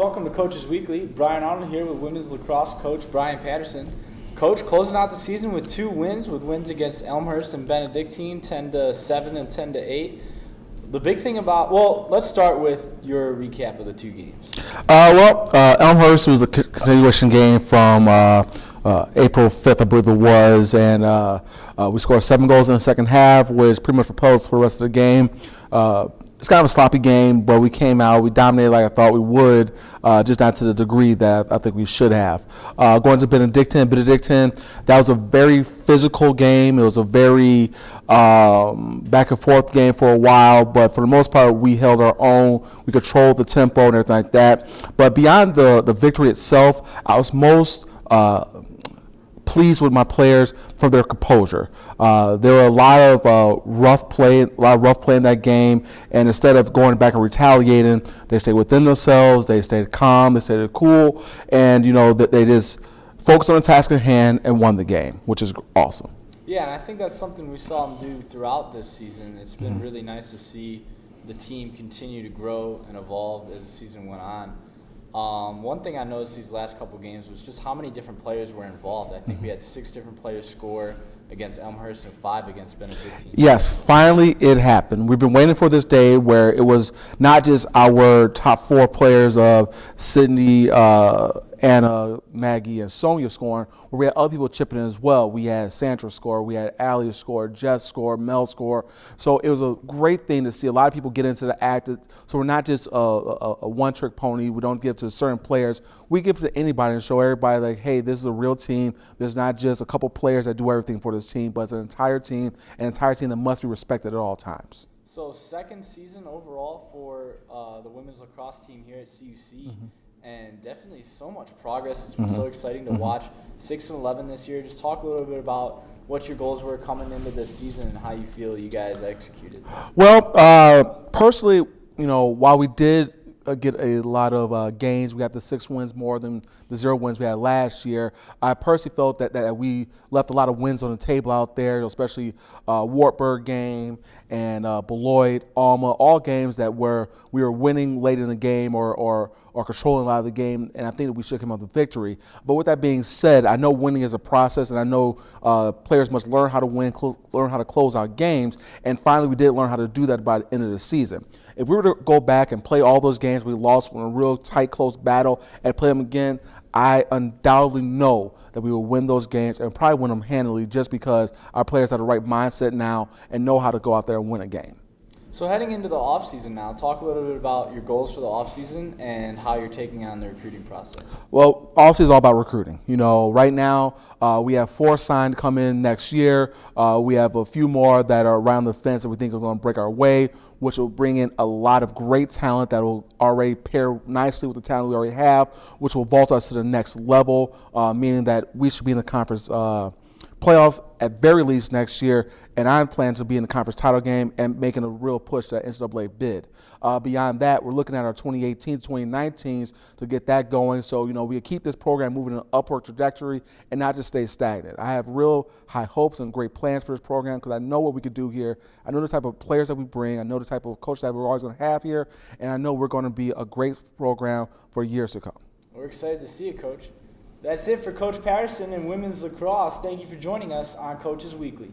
welcome to Coaches Weekly. Brian Arnold here with women's lacrosse coach Brian Patterson. Coach, closing out the season with 2 wins, wins against Elmhurst and Benedictine, 10-7 and 10-8. The big thing let's start with your recap of the 2 games. Elmhurst was a continuation game from April 5th, I believe it was, and we scored 7 goals in the second half, which pretty much propelled us for the rest of the game. It's kind of a sloppy game, but we came out, we dominated like I thought we would, just not to the degree that I think we should have. Going to Benedictine, that was a very physical game. It was a very back and forth game for a while, but for the most part, we held our own. We controlled the tempo and everything like that. But beyond the victory itself, I was most pleased with my players for their composure. There were a lot of rough play in that game, and instead of going back and retaliating, they stayed within themselves. They stayed calm. They stayed cool, and they just focused on the task at hand and won the game, which is awesome. Yeah, and I think that's something we saw them do throughout this season. It's been really nice to see the team continue to grow and evolve as the season went on. One thing I noticed these last couple games was just how many different players were involved. I think we had 6 different players score against Elmhurst and 5 against Benedictine. Yes, finally it happened. We've been waiting for this day where it was not just our top 4 players of Sydney, Anna, Maggie, and Sonia scoring, where we had other people chipping in as well. We had Sandra score, we had Allie score, Jess score, Mel score. So it was a great thing to see a lot of people get into the act. So we're not just a one-trick pony. We don't give to certain players. We give to anybody and show everybody like, hey, this is a real team. There's not just a couple players that do everything for this team, but it's an entire team that must be respected at all times. So 2nd season overall for the women's lacrosse team here at CUC. And definitely so much progress. It's been so exciting to watch. 6-11 this year. Just talk a little bit about what your goals were coming into this season and how you feel you guys executed. Well, personally, while we did get a lot of gains, we got the 6 wins more than the 0 wins we had last year. I personally felt that we left a lot of wins on the table out there, especially Wartburg game and Beloit, Alma, all games that we were winning late in the game or controlling a lot of the game, and I think that we should come out with a victory. But with that being said, I know winning is a process, and I know players must learn how to win, learn how to close out games, and finally we did learn how to do that by the end of the season. If we were to go back and play all those games we lost in a real tight, close battle and play them again, I undoubtedly know that we will win those games and probably win them handily just because our players have the right mindset now and know how to go out there and win a game. So heading into the offseason now, talk a little bit about your goals for the offseason and how you're taking on the recruiting process. Well, offseason is all about recruiting. Right now we have 4 signed to come in next year. We have a few more that are around the fence that we think are going to break our way, which will bring in a lot of great talent that will already pair nicely with the talent we already have, which will vault us to the next level, meaning that we should be in the conference playoffs at very least next year, and I'm planning to be in the conference title game and making a real push to that NCAA bid. Beyond that, we're looking at our 2018s, 2019s to get that going. So, we keep this program moving in an upward trajectory and not just stay stagnant. I have real high hopes and great plans for this program because I know what we could do here. I know the type of players that we bring. I know the type of coach that we're always going to have here, and I know we're going to be a great program for years to come. We're excited to see it, Coach. That's it for Coach Patterson and women's lacrosse. Thank you for joining us on Coaches Weekly.